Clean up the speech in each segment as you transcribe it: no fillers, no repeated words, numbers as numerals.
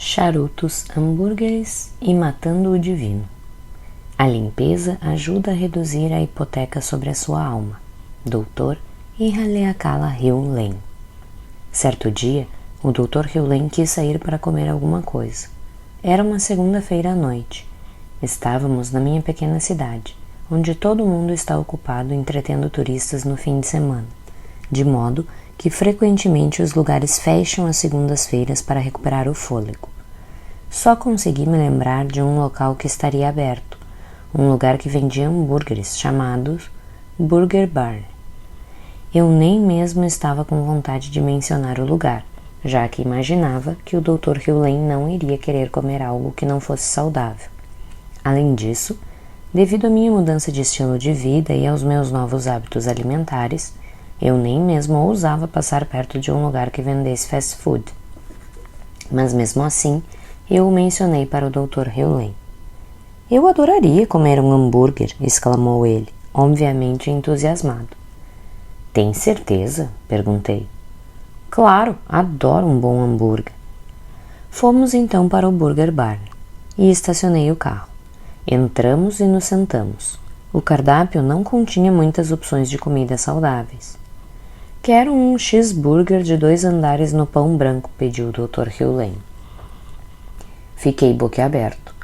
Charutos, hambúrgueres e matando o divino. A limpeza ajuda a reduzir a hipoteca sobre a sua alma. Dr. Ihaleakala Hewlett. Certo dia, o Dr. Hewlett quis sair para comer alguma coisa. Era uma segunda-feira à noite. Estávamos na minha pequena cidade, onde todo mundo está ocupado entretendo turistas no fim de semana, de modo que frequentemente os lugares fecham às segundas-feiras para recuperar o fôlego. Só consegui me lembrar de um local que estaria aberto, um lugar que vendia hambúrgueres chamados Burger Barn. Eu nem mesmo estava com vontade de mencionar o lugar, já que imaginava que o Dr. Hewlett não iria querer comer algo que não fosse saudável. Além disso, devido à minha mudança de estilo de vida e aos meus novos hábitos alimentares, eu nem mesmo ousava passar perto de um lugar que vendesse fast food. Mas mesmo assim, eu o mencionei para o Dr. Hewlett. Eu adoraria comer um hambúrguer, exclamou ele, obviamente entusiasmado. Tem certeza? Perguntei. Claro, adoro um bom hambúrguer. Fomos então para o Burger Barn e estacionei o carro. Entramos e nos sentamos. O cardápio não continha muitas opções de comidas saudáveis. Quero um cheeseburger de 2 andares no pão branco, pediu o Dr. Hewlett. Fiquei boquiaberto.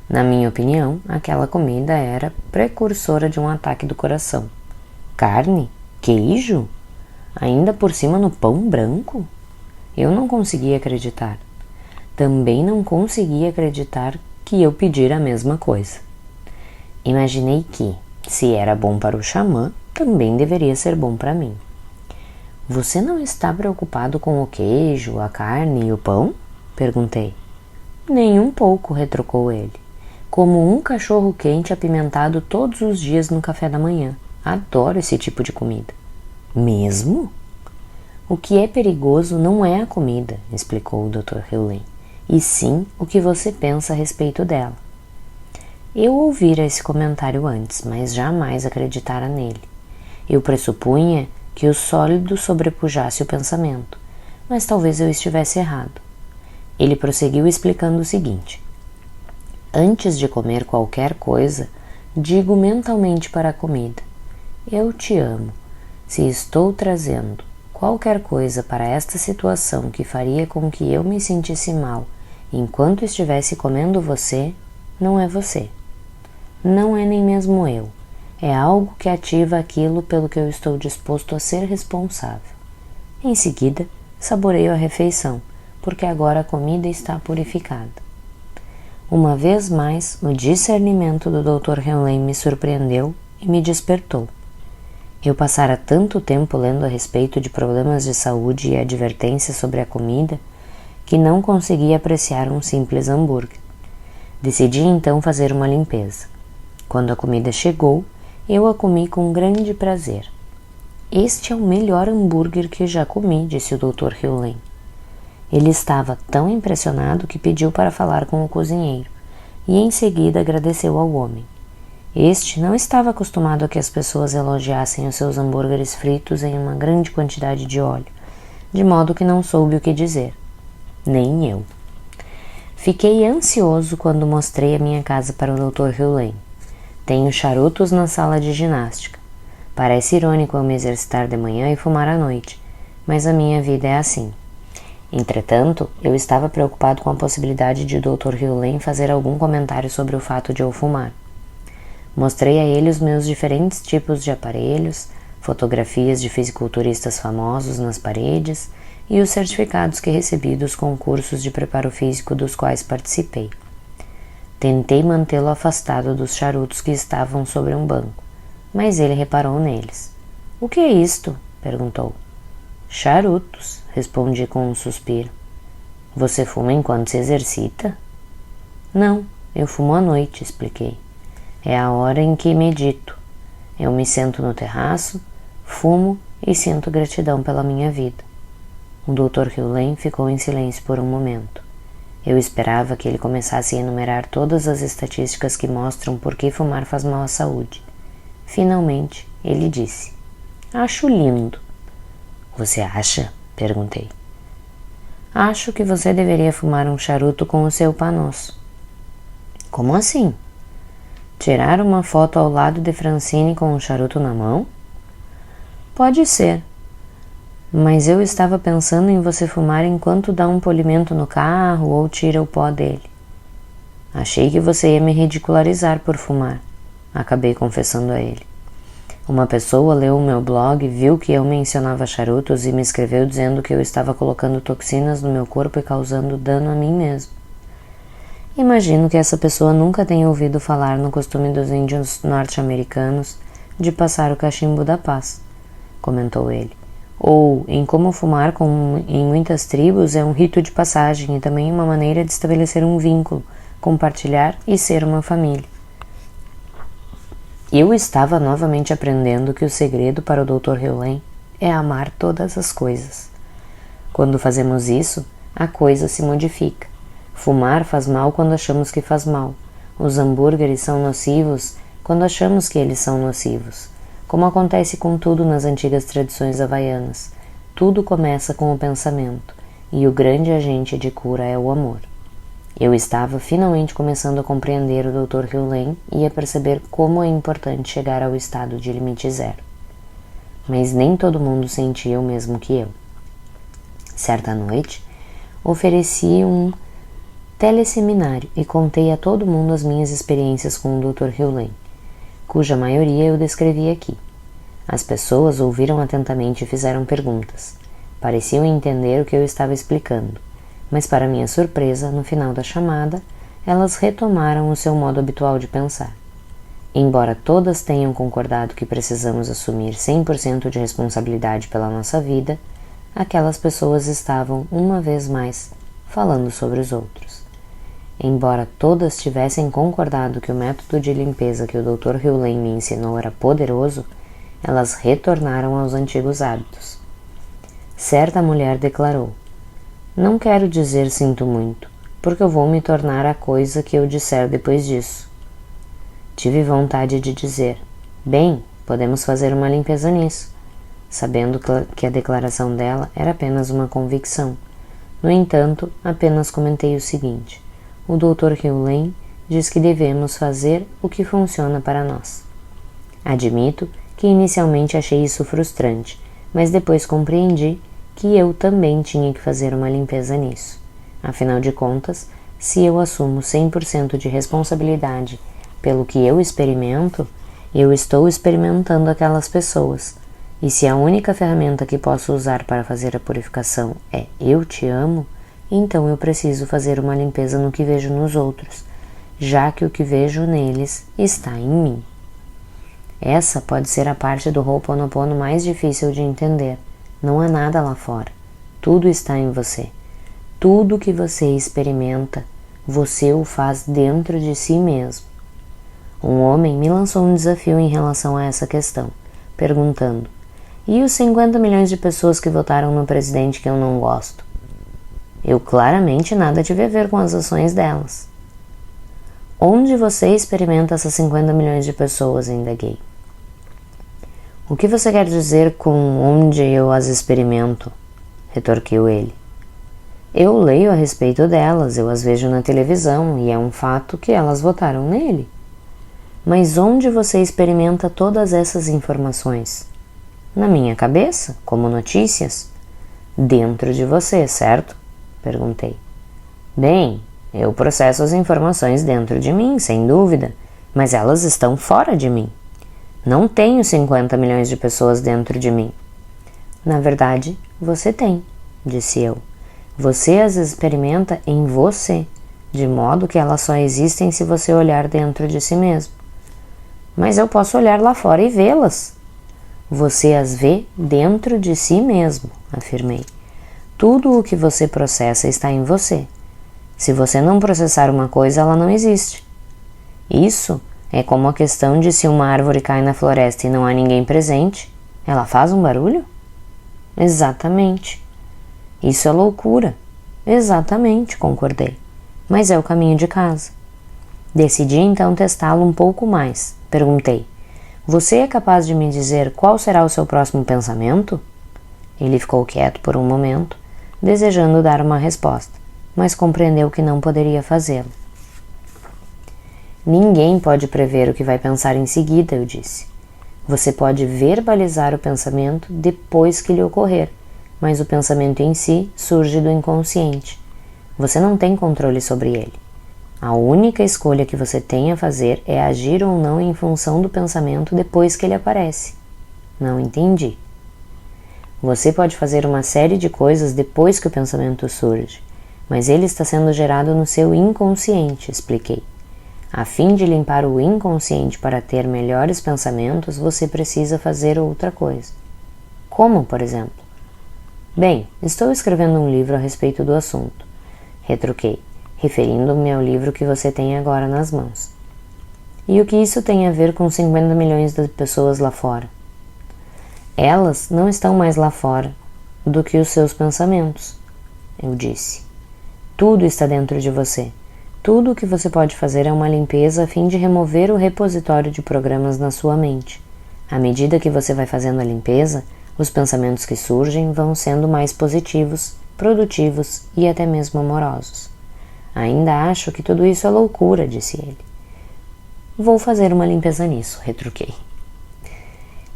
Na minha opinião, aquela comida era precursora de um ataque do coração. Carne? Queijo? Ainda por cima no pão branco? Eu não conseguia acreditar. Também não conseguia acreditar que eu pedira a mesma coisa. Imaginei que, se era bom para o xamã, também deveria ser bom para mim. Você não está preocupado com o queijo, a carne e o pão? Perguntei. Nem um pouco, retrucou ele. Como um cachorro quente apimentado todos os dias no café da manhã. Adoro esse tipo de comida. Mesmo? O que é perigoso não é a comida, explicou o Dr. Hewlett, e sim o que você pensa a respeito dela. Eu ouvira esse comentário antes, mas jamais acreditara nele. Eu pressupunha que o sólido sobrepujasse o pensamento, mas talvez eu estivesse errado. Ele prosseguiu explicando o seguinte. Antes de comer qualquer coisa, digo mentalmente para a comida, eu te amo. Se estou trazendo qualquer coisa para esta situação que faria com que eu me sentisse mal enquanto estivesse comendo você, não é você. Não é nem mesmo eu. É algo que ativa aquilo pelo que eu estou disposto a ser responsável. Em seguida, saboreio a refeição, porque agora a comida está purificada. Uma vez mais, o discernimento do Dr. Hewlett me surpreendeu e me despertou. Eu passara tanto tempo lendo a respeito de problemas de saúde e advertências sobre a comida que não conseguia apreciar um simples hambúrguer. Decidi então fazer uma limpeza. Quando a comida chegou, eu a comi com grande prazer. Este é o melhor hambúrguer que já comi, disse o Dr. Hewlett. Ele estava tão impressionado que pediu para falar com o cozinheiro e em seguida agradeceu ao homem. Este não estava acostumado a que as pessoas elogiassem os seus hambúrgueres fritos em uma grande quantidade de óleo, de modo que não soube o que dizer. Nem eu. Fiquei ansioso quando mostrei a minha casa para o Dr. Hewlett. Tenho charutos na sala de ginástica. Parece irônico eu me exercitar de manhã e fumar à noite, mas a minha vida é assim. Entretanto, eu estava preocupado com a possibilidade de Dr. Hewlett fazer algum comentário sobre o fato de eu fumar. Mostrei a ele os meus diferentes tipos de aparelhos, fotografias de fisiculturistas famosos nas paredes e os certificados que recebi dos concursos de preparo físico dos quais participei. Tentei mantê-lo afastado dos charutos que estavam sobre um banco, mas ele reparou neles. — O que é isto? Perguntou. — Charutos, respondi com um suspiro. — Você fuma enquanto se exercita? — Não, eu fumo à noite, expliquei. É a hora em que medito. Eu me sento no terraço, fumo e sinto gratidão pela minha vida. O Dr. Hewlett ficou em silêncio por um momento. Eu esperava que ele começasse a enumerar todas as estatísticas que mostram por que fumar faz mal à saúde. Finalmente, ele disse: Acho lindo. Você acha? Perguntei. Acho que você deveria fumar um charuto com o seu Panos. Como assim? Tirar uma foto ao lado de Francine com um charuto na mão? Pode ser. Mas eu estava pensando em você fumar enquanto dá um polimento no carro ou tira o pó dele. Achei que você ia me ridicularizar por fumar, acabei confessando a ele. Uma pessoa leu o meu blog, viu que eu mencionava charutos e me escreveu dizendo que eu estava colocando toxinas no meu corpo e causando dano a mim mesmo. Imagino que essa pessoa nunca tenha ouvido falar no costume dos índios norte-americanos de passar o cachimbo da paz, comentou ele. Ou em como fumar em muitas tribos é um rito de passagem e também uma maneira de estabelecer um vínculo, compartilhar e ser uma família. Eu estava novamente aprendendo que o segredo para o Dr. Hewlett é amar todas as coisas. Quando fazemos isso, a coisa se modifica. Fumar faz mal quando achamos que faz mal. Os hambúrgueres são nocivos quando achamos que eles são nocivos. Como acontece com tudo nas antigas tradições havaianas, tudo começa com o pensamento, e o grande agente de cura é o amor. Eu estava finalmente começando a compreender o Dr. Hewlett e a perceber como é importante chegar ao estado de limite zero. Mas nem todo mundo sentia o mesmo que eu. Certa noite, ofereci um teleseminário e contei a todo mundo as minhas experiências com o Dr. Hewlett, cuja maioria eu descrevi aqui. As pessoas ouviram atentamente e fizeram perguntas. Pareciam entender o que eu estava explicando, mas para minha surpresa, no final da chamada, elas retomaram o seu modo habitual de pensar. Embora todas tenham concordado que precisamos assumir 100% de responsabilidade pela nossa vida, aquelas pessoas estavam, uma vez mais, falando sobre os outros. Embora todas tivessem concordado que o método de limpeza que o Dr. Hewlett me ensinou era poderoso, elas retornaram aos antigos hábitos. Certa mulher declarou: "Não quero dizer sinto muito, porque eu vou me tornar a coisa que eu disser depois disso." Tive vontade de dizer: "Bem, podemos fazer uma limpeza nisso", sabendo que a declaração dela era apenas uma convicção. No entanto, apenas comentei o seguinte: o Dr. Hewlett diz que devemos fazer o que funciona para nós. Admito que inicialmente achei isso frustrante, mas depois compreendi que eu também tinha que fazer uma limpeza nisso. Afinal de contas, se eu assumo 100% de responsabilidade pelo que eu experimento, eu estou experimentando aquelas pessoas. E se a única ferramenta que posso usar para fazer a purificação é "eu te amo", então eu preciso fazer uma limpeza no que vejo nos outros, já que o que vejo neles está em mim. Essa pode ser a parte do Ho'oponopono mais difícil de entender. Não há nada lá fora. Tudo está em você. Tudo que você experimenta, você o faz dentro de si mesmo. Um homem me lançou um desafio em relação a essa questão, perguntando: "E os 50 milhões de pessoas que votaram no presidente que eu não gosto?" Eu claramente nada tive a ver com as ações delas. "Onde você experimenta essas 50 milhões de pessoas?" indaguei. "O que você quer dizer com onde eu as experimento?" retorquiu ele. "Eu leio a respeito delas, eu as vejo na televisão e é um fato que elas votaram nele." "Mas onde você experimenta todas essas informações?" "Na minha cabeça, como notícias." "Dentro de você, certo?" perguntei. "Bem, eu processo as informações dentro de mim, sem dúvida, mas elas estão fora de mim. Não tenho 50 milhões de pessoas dentro de mim." "Na verdade, você tem", disse eu. "Você as experimenta em você, de modo que elas só existem se você olhar dentro de si mesmo." "Mas eu posso olhar lá fora e vê-las." "Você as vê dentro de si mesmo", afirmei. Tudo o que você processa está em você. Se você não processar uma coisa, ela não existe. Isso é como a questão de se uma árvore cai na floresta e não há ninguém presente, ela faz um barulho? Exatamente. Isso é loucura. Exatamente, concordei. Mas é o caminho de casa. Decidi então testá-lo um pouco mais. Perguntei: "Você é capaz de me dizer qual será o seu próximo pensamento?" Ele ficou quieto por um momento. desejando dar uma resposta, mas compreendeu que não poderia fazê-lo. Ninguém pode prever o que vai pensar em seguida, eu disse. Você pode verbalizar o pensamento depois que lhe ocorrer, mas o pensamento em si surge do inconsciente. Você não tem controle sobre ele. A única escolha que você tem a fazer é agir ou não em função do pensamento depois que ele aparece. Não entendi. Você pode fazer uma série de coisas depois que o pensamento surge, mas ele está sendo gerado no seu inconsciente, expliquei. A fim de limpar o inconsciente para ter melhores pensamentos, você precisa fazer outra coisa. Como, por exemplo? Bem, estou escrevendo um livro a respeito do assunto. Retruquei, referindo-me ao livro que você tem agora nas mãos. E o que isso tem a ver com 50 milhões de pessoas lá fora? Elas não estão mais lá fora do que os seus pensamentos, eu disse. Tudo está dentro de você. Tudo o que você pode fazer é uma limpeza a fim de remover o repositório de programas na sua mente. À medida que você vai fazendo a limpeza, os pensamentos que surgem vão sendo mais positivos, produtivos e até mesmo amorosos. Ainda acho que tudo isso é loucura, disse ele. Vou fazer uma limpeza nisso, retruquei.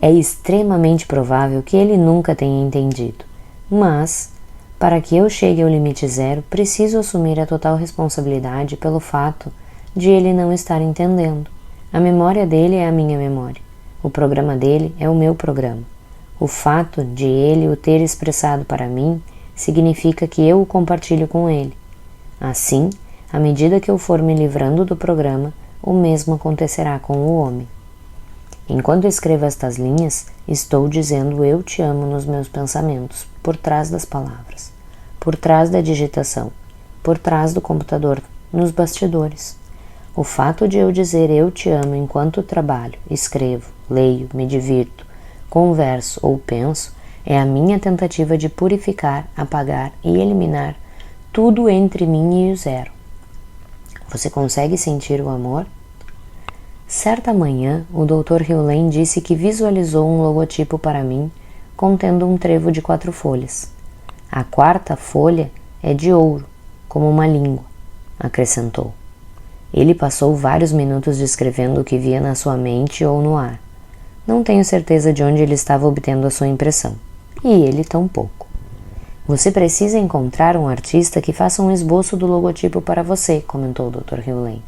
É extremamente provável que ele nunca tenha entendido, mas, para que eu chegue ao limite zero, preciso assumir a total responsabilidade pelo fato de ele não estar entendendo. A memória dele é a minha memória. O programa dele é o meu programa. O fato de ele o ter expressado para mim significa que eu o compartilho com ele. Assim, à medida que eu for me livrando do programa, o mesmo acontecerá com o homem. Enquanto escrevo estas linhas, estou dizendo eu te amo nos meus pensamentos, por trás das palavras, por trás da digitação, por trás do computador, nos bastidores. O fato de eu dizer eu te amo enquanto trabalho, escrevo, leio, me divirto, converso ou penso, é a minha tentativa de purificar, apagar e eliminar tudo entre mim e o zero. Você consegue sentir o amor? Certa manhã, o Dr. Hewlett disse que visualizou um logotipo para mim, contendo um trevo de 4 folhas. A 4ª folha é de ouro, como uma língua, acrescentou. Ele passou vários minutos descrevendo o que via na sua mente ou no ar. Não tenho certeza de onde ele estava obtendo a sua impressão. E ele tampouco. Você precisa encontrar um artista que faça um esboço do logotipo para você, comentou o Dr. Hewlett.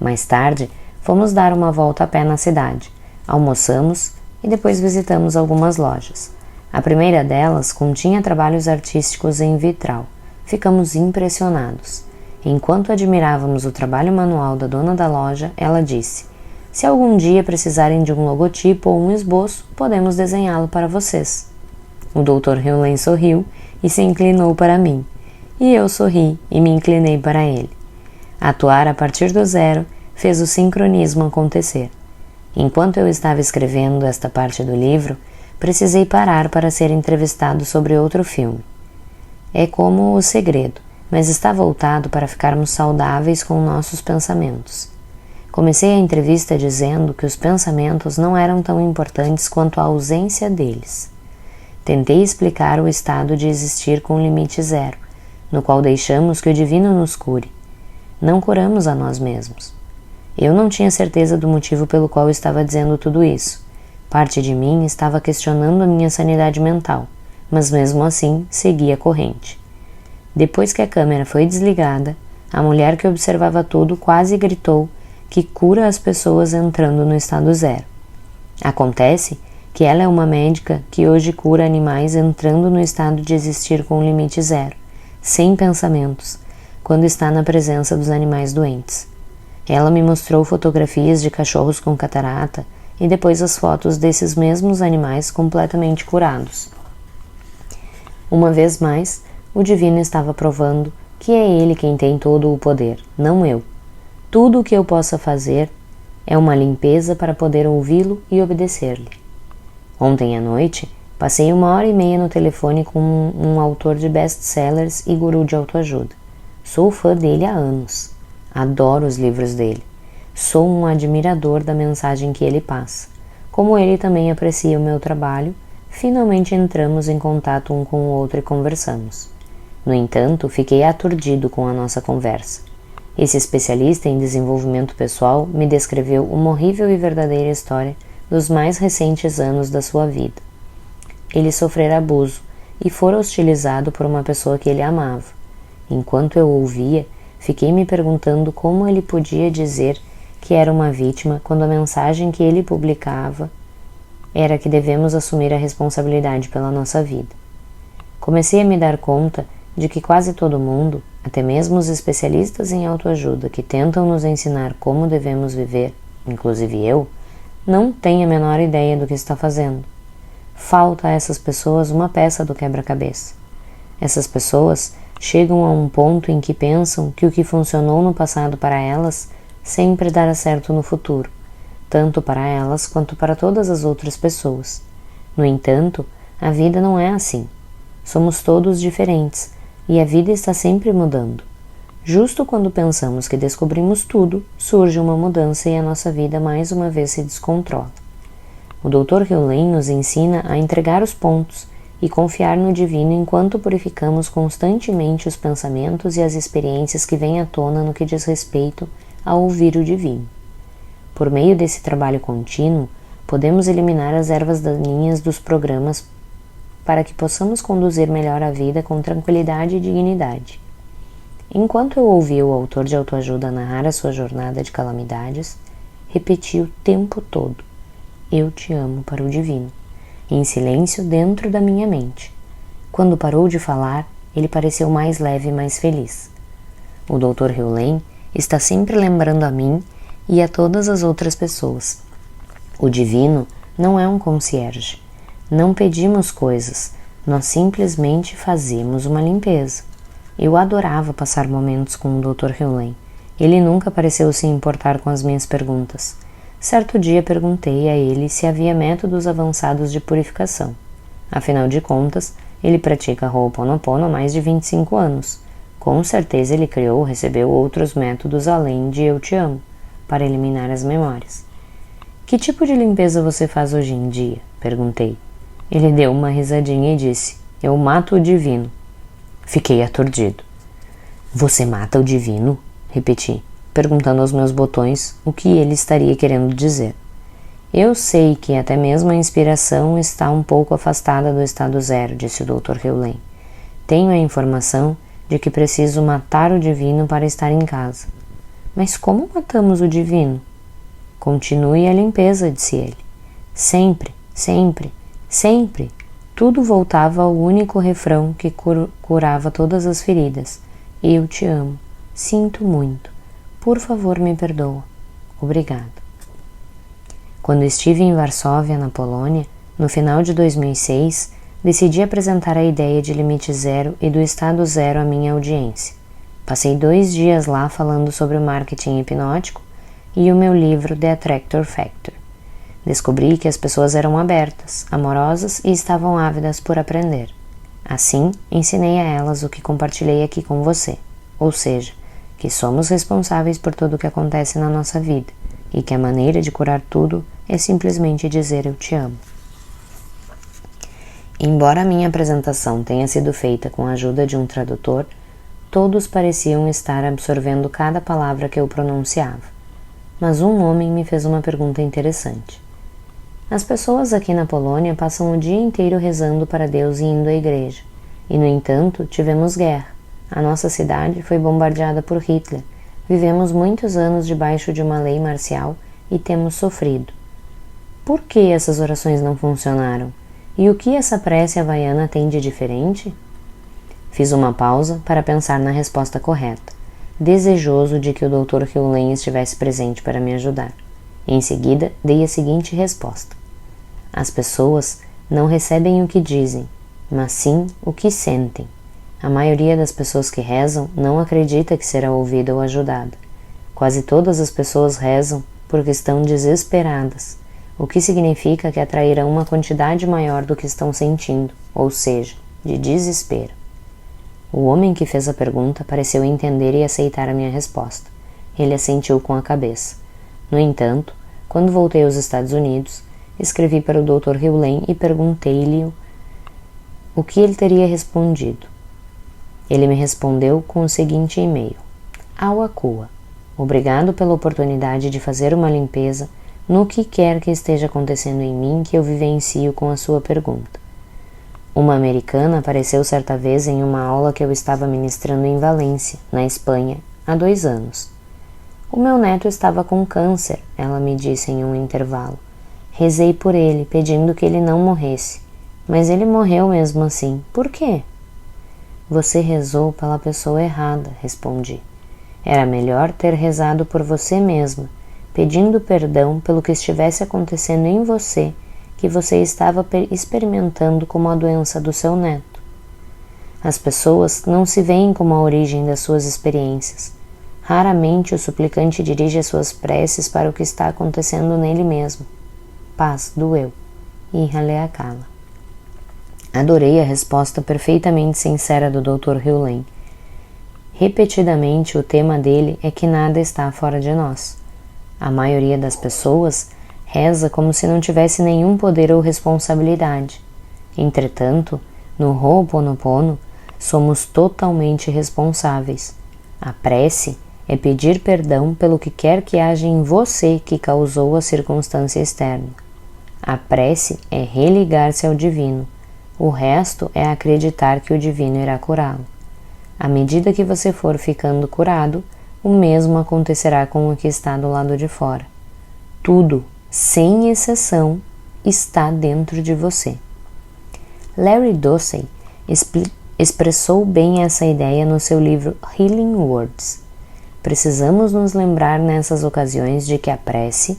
Mais tarde, fomos dar uma volta a pé na cidade, almoçamos e depois visitamos algumas lojas. A primeira delas continha trabalhos artísticos em vitral. Ficamos impressionados. Enquanto admirávamos o trabalho manual da dona da loja, ela disse: se algum dia precisarem de um logotipo ou um esboço, podemos desenhá-lo para vocês. O Dr. Hewlett sorriu e se inclinou para mim, e eu sorri e me inclinei para ele. Atuar a partir do zero fez o sincronismo acontecer. Enquanto eu estava escrevendo esta parte do livro, precisei parar para ser entrevistado sobre outro filme. É como O Segredo, mas está voltado para ficarmos saudáveis com nossos pensamentos. Comecei a entrevista dizendo que os pensamentos não eram tão importantes quanto a ausência deles. Tentei explicar o estado de existir com limite zero, no qual deixamos que o divino nos cure. Não curamos a nós mesmos. Eu não tinha certeza do motivo pelo qual estava dizendo tudo isso. Parte de mim estava questionando a minha sanidade mental, mas mesmo assim seguia a corrente. Depois que a câmera foi desligada, a mulher que observava tudo quase gritou que cura as pessoas entrando no estado zero. Acontece que ela é uma médica que hoje cura animais entrando no estado de existir com limite zero, sem pensamentos, quando está na presença dos animais doentes. Ela me mostrou fotografias de cachorros com catarata e depois as fotos desses mesmos animais completamente curados. Uma vez mais, o divino estava provando que é ele quem tem todo o poder, não eu. Tudo o que eu possa fazer é uma limpeza para poder ouvi-lo e obedecer-lhe. Ontem à noite, passei 1h30 no telefone com um autor de best-sellers e guru de autoajuda. Sou fã dele há anos. Adoro os livros dele. Sou um admirador da mensagem que ele passa. Como ele também aprecia o meu trabalho, finalmente entramos em contato um com o outro e conversamos. No entanto, fiquei aturdido com a nossa conversa. Esse especialista em desenvolvimento pessoal me descreveu uma horrível e verdadeira história dos mais recentes anos da sua vida. Ele sofrera abuso e fora hostilizado por uma pessoa que ele amava. Enquanto eu ouvia, fiquei me perguntando como ele podia dizer que era uma vítima quando a mensagem que ele publicava era que devemos assumir a responsabilidade pela nossa vida. Comecei a me dar conta de que quase todo mundo, até mesmo os especialistas em autoajuda que tentam nos ensinar como devemos viver, inclusive eu, não tem a menor ideia do que está fazendo. Falta a essas pessoas uma peça do quebra-cabeça. Essas pessoas chegam a um ponto em que pensam que o que funcionou no passado para elas sempre dará certo no futuro, tanto para elas quanto para todas as outras pessoas. No entanto, a vida não é assim. Somos todos diferentes e a vida está sempre mudando. Justo quando pensamos que descobrimos tudo, surge uma mudança e a nossa vida mais uma vez se descontrola. O Dr. Hewlett nos ensina a entregar os pontos e confiar no divino enquanto purificamos constantemente os pensamentos e as experiências que vêm à tona no que diz respeito a ouvir o divino. Por meio desse trabalho contínuo, podemos eliminar as ervas daninhas dos programas para que possamos conduzir melhor a vida com tranquilidade e dignidade. Enquanto eu ouvia o autor de autoajuda narrar a sua jornada de calamidades, repeti o tempo todo: "Eu te amo" para o divino, em silêncio dentro da minha mente. Quando parou de falar, ele pareceu mais leve e mais feliz. O Dr. Hewlett está sempre lembrando a mim e a todas as outras pessoas. O divino não é um concierge. Não pedimos coisas, nós simplesmente fazemos uma limpeza. Eu adorava passar momentos com o Dr. Hewlett. Ele nunca pareceu se importar com as minhas perguntas. Certo dia perguntei a ele se havia métodos avançados de purificação. Afinal de contas, ele pratica Ho'oponopono há mais de 25 anos. Com certeza ele criou ou recebeu outros métodos além de Eu Te Amo, para eliminar as memórias. "Que tipo de limpeza você faz hoje em dia?" perguntei. Ele deu uma risadinha e disse: "Eu mato o divino." Fiquei aturdido. "Você mata o divino?" repeti, perguntando aos meus botões o que ele estaria querendo dizer. "Eu sei que até mesmo a inspiração está um pouco afastada do estado zero", disse o Dr. Hewlett. "Tenho a informação de que preciso matar o divino para estar em casa." "Mas como matamos o divino?" "Continue a limpeza", disse ele. Sempre, sempre, sempre, tudo voltava ao único refrão que curava todas as feridas: "Eu te amo. Sinto muito. Por favor, me perdoa. Obrigado." Quando estive em Varsóvia, na Polônia, no final de 2006, decidi apresentar a ideia de limite zero e do estado zero à minha audiência. Passei 2 dias lá falando sobre o marketing hipnótico e o meu livro The Attractor Factor. Descobri que as pessoas eram abertas, amorosas e estavam ávidas por aprender. Assim, ensinei a elas o que compartilhei aqui com você, ou seja, que somos responsáveis por tudo o que acontece na nossa vida e que a maneira de curar tudo é simplesmente dizer "eu te amo". Embora a minha apresentação tenha sido feita com a ajuda de um tradutor, todos pareciam estar absorvendo cada palavra que eu pronunciava. Mas um homem me fez uma pergunta interessante. As pessoas aqui na Polônia passam o dia inteiro rezando para Deus e indo à igreja. E, no entanto, tivemos guerra. A nossa cidade foi bombardeada por Hitler. Vivemos muitos anos debaixo de uma lei marcial e temos sofrido. Por que essas orações não funcionaram? E o que essa prece havaiana tem de diferente? Fiz uma pausa para pensar na resposta correta, desejoso de que o Dr. Hewlett estivesse presente para me ajudar. Em seguida, dei a seguinte resposta: as pessoas não recebem o que dizem, mas sim o que sentem. A maioria das pessoas que rezam não acredita que será ouvida ou ajudada. Quase todas as pessoas rezam porque estão desesperadas, o que significa que atrairão uma quantidade maior do que estão sentindo, ou seja, de desespero. O homem que fez a pergunta pareceu entender e aceitar a minha resposta. Ele assentiu com a cabeça. No entanto, quando voltei aos Estados Unidos, escrevi para o Dr. Hewlett e perguntei-lhe o que ele teria respondido. Ele me respondeu com o seguinte e-mail: Awakua, obrigado pela oportunidade de fazer uma limpeza no que quer que esteja acontecendo em mim que eu vivencio com a sua pergunta. Uma americana apareceu certa vez em uma aula que eu estava ministrando em Valência, na Espanha, há 2 anos. O meu neto estava com câncer, ela me disse em um intervalo. Rezei por ele, pedindo que ele não morresse. Mas ele morreu mesmo assim. Por quê? Você rezou pela pessoa errada, respondi. Era melhor ter rezado por você mesma, pedindo perdão pelo que estivesse acontecendo em você, que você estava experimentando como a doença do seu neto. As pessoas não se veem como a origem das suas experiências. Raramente o suplicante dirige as suas preces para o que está acontecendo nele mesmo. Paz do eu. Ihaleakala. Adorei a resposta perfeitamente sincera do Dr. Hugh. Repetidamente, o tema dele é que nada está fora de nós. A maioria das pessoas reza como se não tivesse nenhum poder ou responsabilidade. Entretanto, no Ho'oponopono, somos totalmente responsáveis. A prece é pedir perdão pelo que quer que haja em você que causou a circunstância externa. A prece é religar-se ao divino. O resto é acreditar que o divino irá curá-lo. À medida que você for ficando curado, o mesmo acontecerá com o que está do lado de fora. Tudo, sem exceção, está dentro de você. Larry Dossey expressou bem essa ideia no seu livro Healing Words. Precisamos nos lembrar nessas ocasiões de que a prece,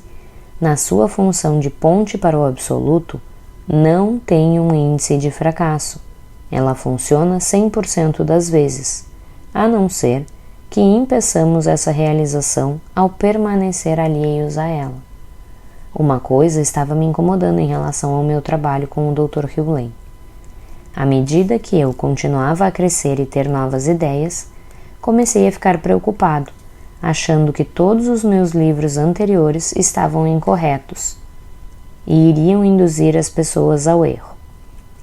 na sua função de ponte para o absoluto, não tem um índice de fracasso. Ela funciona 100% das vezes, a não ser que impeçamos essa realização ao permanecer alheios a ela. Uma coisa estava me incomodando em relação ao meu trabalho com o Dr. Hugh. À medida que eu continuava a crescer e ter novas ideias, comecei a ficar preocupado, achando que todos os meus livros anteriores estavam incorretos e iriam induzir as pessoas ao erro.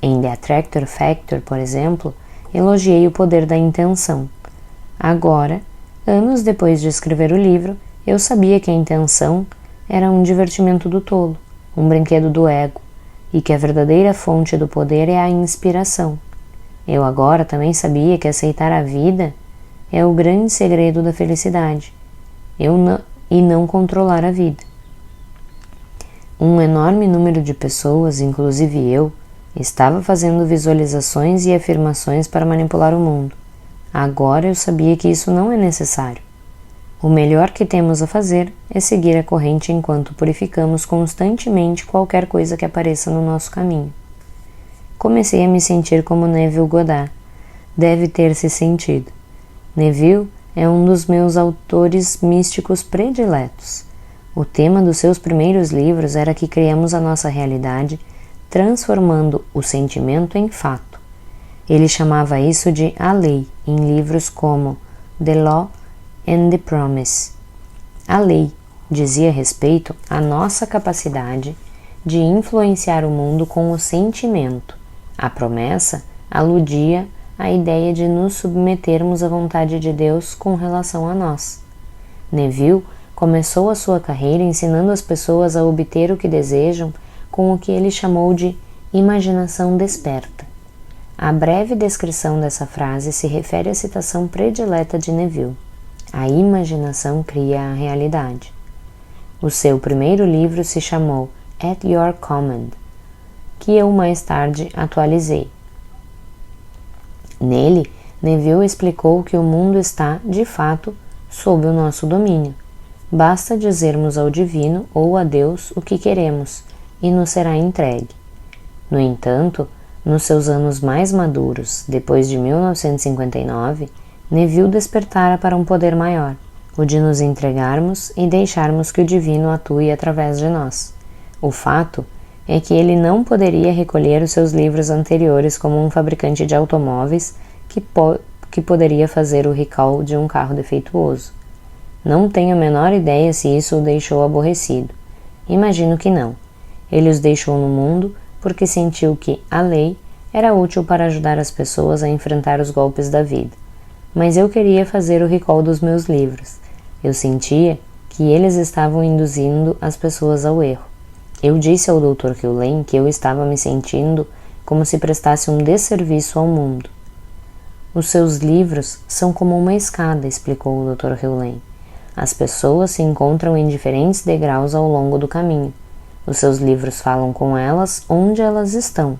Em The Attractor Factor, por exemplo, elogiei o poder da intenção. Agora, anos depois de escrever o livro, eu sabia que a intenção era um divertimento do tolo, um brinquedo do ego, e que a verdadeira fonte do poder é a inspiração. Eu agora também sabia que aceitar a vida é o grande segredo da felicidade, e não controlar a vida. Um enorme número de pessoas, inclusive eu, estava fazendo visualizações e afirmações para manipular o mundo. Agora eu sabia que isso não é necessário. O melhor que temos a fazer é seguir a corrente enquanto purificamos constantemente qualquer coisa que apareça no nosso caminho. Comecei a me sentir como Neville Goddard. Deve ter se sentido. Neville é um dos meus autores místicos prediletos. O tema dos seus primeiros livros era que criamos a nossa realidade transformando o sentimento em fato. Ele chamava isso de A Lei, em livros como The Law and the Promise. A lei dizia respeito à nossa capacidade de influenciar o mundo com o sentimento. A promessa aludia à ideia de nos submetermos à vontade de Deus com relação a nós. Neville começou a sua carreira ensinando as pessoas a obter o que desejam com o que ele chamou de imaginação desperta. A breve descrição dessa frase se refere à citação predileta de Neville: a imaginação cria a realidade. O seu primeiro livro se chamou At Your Command, que eu mais tarde atualizei. Nele, Neville explicou que o mundo está, de fato, sob o nosso domínio. Basta dizermos ao divino ou a Deus o que queremos e nos será entregue. No entanto, nos seus anos mais maduros, depois de 1959, Neville despertara para um poder maior, o de nos entregarmos e deixarmos que o divino atue através de nós. O fato é que ele não poderia recolher os seus livros anteriores como um fabricante de automóveis que poderia fazer o recall de um carro defeituoso. Não tenho a menor ideia se isso o deixou aborrecido. Imagino que não. Ele os deixou no mundo porque sentiu que a lei Era útil para ajudar as pessoas a enfrentar os golpes da vida, mas eu queria fazer o recall dos meus livros. Eu sentia que eles estavam induzindo as pessoas ao erro. Eu disse ao Dr. Hugh que eu estava me sentindo como se prestasse um desserviço ao mundo. Os seus livros são como uma escada, explicou o Dr. Hugh. As pessoas se encontram em diferentes degraus ao longo do caminho. Os seus livros falam com elas onde elas estão.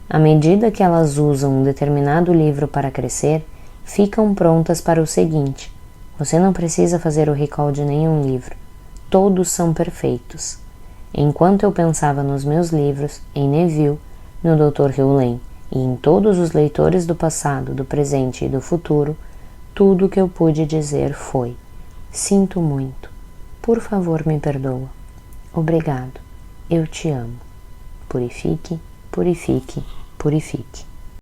À medida que elas usam um determinado livro para crescer, ficam prontas para o seguinte. Você não precisa fazer o recall de nenhum livro. Todos são perfeitos. Enquanto eu pensava nos meus livros, em Neville, no Dr. Hugh e em todos os leitores do passado, do presente e do futuro, tudo o que eu pude dizer foi: sinto muito. Por favor, me perdoa. Obrigado. Eu te amo. Purifique, purifique, purifique.